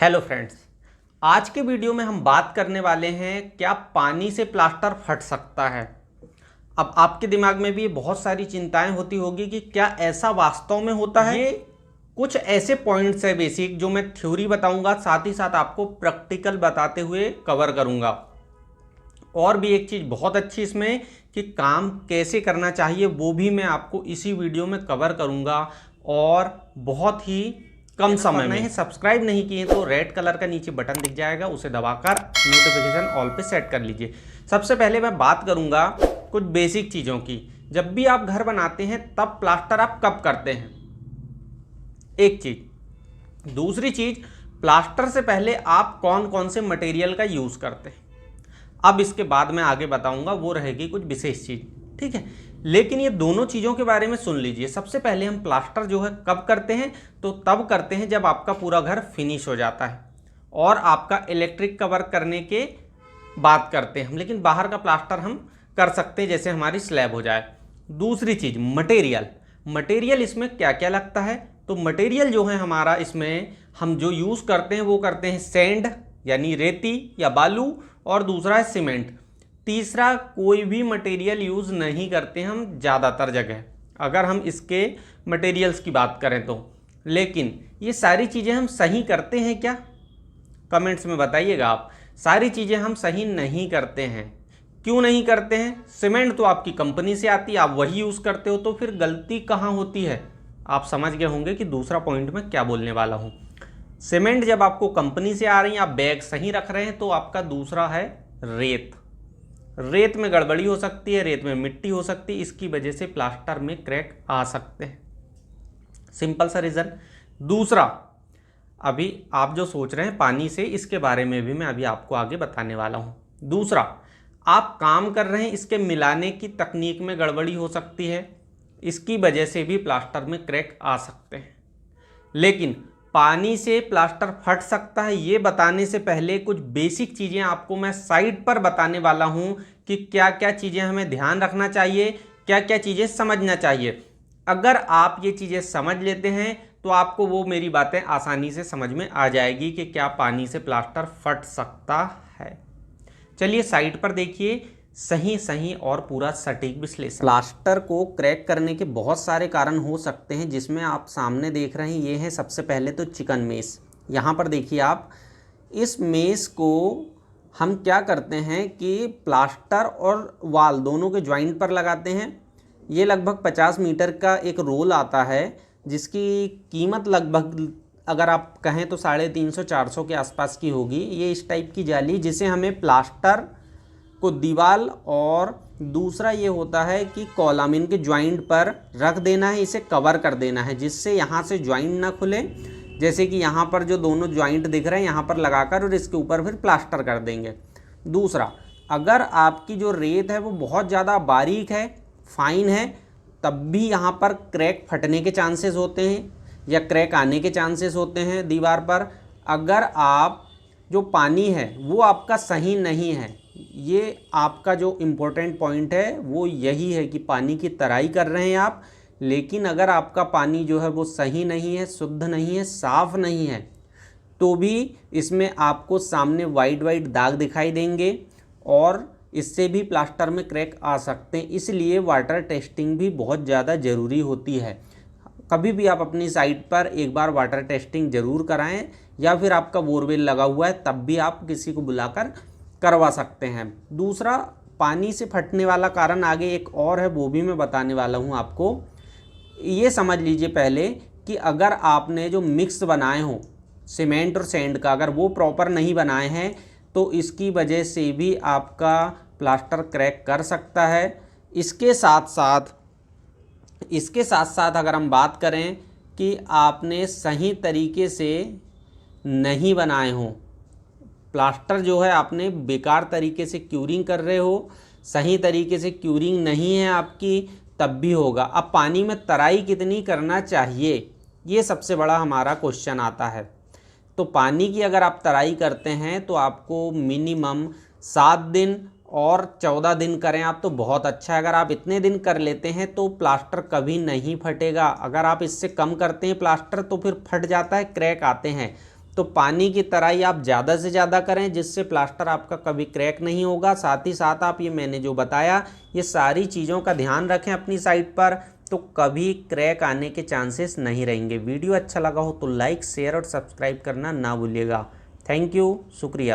Hello friends, आज के video में हम बात करने वाले हैं क्या पानी से प्लास्टर फट सकता है। अब आपके दिमाग में भी बहुत सारी चिंताएं होती होगी कि क्या ऐसा वास्तव में होता है। ये कुछ ऐसे पॉइंट्स है बेसिक जो मैं थ्योरी बताऊंगा, साथ ही साथ आपको प्रैक्टिकल बताते हुए कवर करूंगा। और भी एक चीज़ बहुत अच्छी इसमें कि काम कैसे करना चाहिए वो भी मैं आपको इसी वीडियो में कवर करूंगा और बहुत ही कम समय में। सब्सक्राइब नहीं किए तो रेड कलर का नीचे बटन दिख जाएगा, उसे दबाकर नोटिफिकेशन ऑल पे सेट कर लीजिए। सबसे पहले मैं बात करूंगा कुछ बेसिक चीज़ों की। जब भी आप घर बनाते हैं तब प्लास्टर आप कब करते हैं, एक चीज़। दूसरी चीज़, प्लास्टर से पहले आप कौन कौन से मटेरियल का यूज़ करते हैं। अब इसके बाद मैं आगे बताऊंगा, वो रहेगी कुछ विशेष चीज़, ठीक है। लेकिन ये दोनों चीज़ों के बारे में सुन लीजिए। सबसे पहले हम प्लास्टर जो है कब करते हैं, तो तब करते हैं जब आपका पूरा घर फिनिश हो जाता है और आपका इलेक्ट्रिक कवर करने के बात करते हैं हम। लेकिन बाहर का प्लास्टर हम कर सकते हैं जैसे हमारी स्लैब हो जाए। दूसरी चीज़, मटेरियल इसमें क्या क्या लगता है। तो मटेरियल जो है हमारा, इसमें हम जो यूज़ करते हैं वो करते हैं सैंड यानी रेती या बालू, और दूसरा है सीमेंट। तीसरा कोई भी मटेरियल यूज़ नहीं करते हम ज़्यादातर जगह, अगर हम इसके मटेरियल्स की बात करें तो। लेकिन ये सारी चीज़ें हम सही करते हैं क्या, कमेंट्स में बताइएगा आप। सारी चीज़ें हम सही नहीं करते हैं। क्यों नहीं करते हैं? सीमेंट तो आपकी कंपनी से आती है, आप वही यूज़ करते हो, तो फिर गलती कहाँ होती है आप समझ गए होंगे कि दूसरा पॉइंट में क्या बोलने वाला हूँ। सीमेंट जब आपको कंपनी से आ रही है, आप बैग सही रख रहे हैं, तो आपका दूसरा है रेत में गड़बड़ी हो सकती है, रेत में मिट्टी हो सकती है, इसकी वजह से प्लास्टर में क्रैक आ सकते हैं। सिंपल सा रीज़न। दूसरा, अभी आप जो सोच रहे हैं पानी से, इसके बारे में भी मैं अभी आपको आगे बताने वाला हूँ। दूसरा, आप काम कर रहे हैं, इसके मिलाने की तकनीक में गड़बड़ी हो सकती है, इसकी वजह से भी प्लास्टर में क्रैक आ सकते हैं। लेकिन पानी से प्लास्टर फट सकता है ये बताने से पहले कुछ बेसिक चीज़ें आपको मैं साइड पर बताने वाला हूं कि क्या क्या चीज़ें हमें ध्यान रखना चाहिए, क्या क्या चीज़ें समझना चाहिए। अगर आप ये चीज़ें समझ लेते हैं तो आपको वो मेरी बातें आसानी से समझ में आ जाएगी कि क्या पानी से प्लास्टर फट सकता है। चलिए साइड पर देखिए, सही और पूरा सटीक विश्लेषण। प्लास्टर को क्रैक करने के बहुत सारे कारण हो सकते हैं, जिसमें आप सामने देख रहे हैं ये है सबसे पहले तो चिकन मेश। यहाँ पर देखिए आप, इस मेश को हम क्या करते हैं कि प्लास्टर और वाल दोनों के ज्वाइंट पर लगाते हैं। ये लगभग 50 मीटर का एक रोल आता है, जिसकी कीमत लगभग अगर आप कहें तो 350-400 के आसपास की होगी। ये इस टाइप की जाली, जिसे हमें प्लास्टर को दीवार और दूसरा ये होता है कि कॉलम, इनके ज्वाइंट पर रख देना है, इसे कवर कर देना है, जिससे यहाँ से ज्वाइंट ना खुले। जैसे कि यहाँ पर जो दोनों ज्वाइंट दिख रहे हैं, यहाँ पर लगाकर और इसके ऊपर फिर प्लास्टर कर देंगे। दूसरा, अगर आपकी जो रेत है वो बहुत ज़्यादा बारीक है, फाइन है, तब भी यहाँ पर क्रैक फटने के चांसेस होते हैं या क्रैक आने के चांसेस होते हैं दीवार पर। अगर आप जो पानी है वो आपका सही नहीं है, ये आपका जो इम्पोर्टेंट पॉइंट है वो यही है कि पानी की तराई कर रहे हैं आप, लेकिन अगर आपका पानी जो है वो सही नहीं है, शुद्ध नहीं है, साफ़ नहीं है, तो भी इसमें आपको सामने वाइट दाग दिखाई देंगे और इससे भी प्लास्टर में क्रैक आ सकते हैं। इसलिए वाटर टेस्टिंग भी बहुत ज़्यादा ज़रूरी होती है। कभी भी आप अपनी साइट पर एक बार वाटर टेस्टिंग ज़रूर कराएं, या फिर आपका बोरवेल लगा हुआ है तब भी आप किसी को बुलाकर करवा सकते हैं। दूसरा, पानी से फटने वाला कारण आगे एक और है, वो भी मैं बताने वाला हूँ आपको। ये समझ लीजिए पहले कि अगर आपने जो मिक्स बनाए हो सीमेंट और सैंड का, अगर वो प्रॉपर नहीं बनाए हैं तो इसकी वजह से भी आपका प्लास्टर क्रैक कर सकता है। इसके साथ साथ अगर हम बात करें कि आपने सही तरीके से नहीं बनाए हों, प्लास्टर जो है आपने बेकार तरीके से क्यूरिंग कर रहे हो, सही तरीके से क्यूरिंग नहीं है आपकी, तब भी होगा। अब पानी में तराई कितनी करना चाहिए, ये सबसे बड़ा हमारा क्वेश्चन आता है। तो पानी की अगर आप तराई करते हैं तो आपको मिनिमम 7 दिन और 14 दिन करें आप तो बहुत अच्छा है। अगर आप इतने दिन कर लेते हैं तो प्लास्टर कभी नहीं फटेगा। अगर आप इससे कम करते हैं प्लास्टर तो फिर फट जाता है, क्रैक आते हैं। तो पानी की तराई आप ज़्यादा से ज़्यादा करें, जिससे प्लास्टर आपका कभी क्रैक नहीं होगा। साथ ही साथ आप ये मैंने जो बताया ये सारी चीज़ों का ध्यान रखें अपनी साइट पर, तो कभी क्रैक आने के चांसेस नहीं रहेंगे। वीडियो अच्छा लगा हो तो लाइक शेयर और सब्सक्राइब करना ना भूलिएगा। थैंक यू, शुक्रिया।